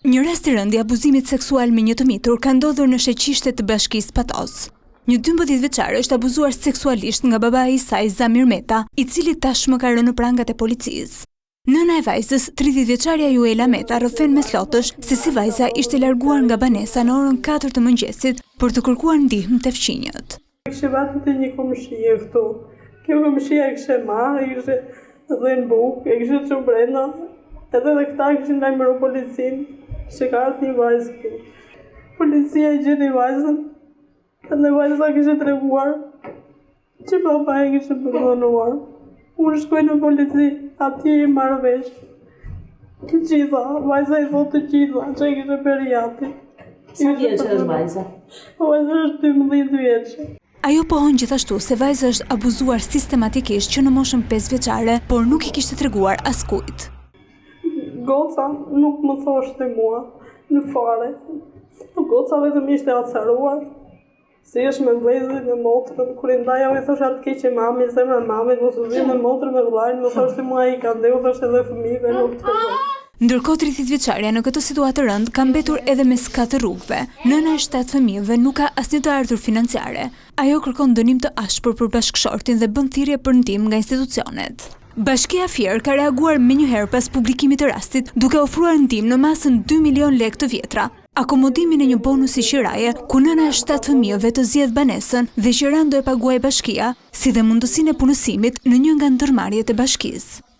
Një rast i rënd i abuzimit seksual me një të mitur ka ndodhur në Sheqishte të Bashkisë Patos. Një 12 vjeçare është abuzuar seksualisht nga babai i saj Zamir Meta, i cili tashmë ka rënë në prangat e policisë. Nëna e vajzës, 30 vjeçaria Juela Meta, rrëfen me slotësh se si vajza ishte larguar nga banesa në orën 4 të mëngjesit për të kërkuar ndihmë te fqinjët. Kishte vatë të një komshie këtu. Kjo komshia e kishte marrë, ishte dhënë bukë, e kishte çu brenda. Edhe dhe këta kishin lajmëruar policinë se ka ardhur një vajzë këtu. Policia e gjeti vajzën, edhe vajza kishte treguar që babai kishte përgjonuar. Unë shkoj në polici, atje i marrë vesh. Të gjitha, vajza i thotë të gjitha, që i kishte periati. Sa vjeçë është vajza? Vajza është 12 vjeçë. Ajo pohon gjithashtu se vajza është abuzuar sistematikisht që në moshën 5 vjeçare, por nuk i kishte treguar askujt. Goca nuk më thoshte mua në fare. Goca vetëm ishte acaruar. Si është me vlezën me motrën, kur i ndaja me thosha të keqe mami, zemra mami, mos u zi me motrën me vllajën, më thoshte mua i ka ndeu, thoshte edhe fëmijëve nuk të fillon. Ndërkohë 30 vjeçaria në këtë situatë rënd ka mbetur edhe me skatë rrugëve. Nëna e 7 fëmijëve nuk ka asnjë të ardhur financiare. Ajo kërkon dënim të ashpër për bashkëshortin dhe bën thirrje për ndihmë nga institucionet. Bashkia Fier ka reaguar menjëherë pas publikimit të rastit duke ofruar ndihmë në masën 2 milion lekë të vjetra, akomodimin e një bonusi qiraje ku nëna e 7 fëmijëve të zgjedh banesën dhe qiran do e paguajë bashkia, si dhe mundësinë e punësimit në një nga ndërmarrjet e bashkisë.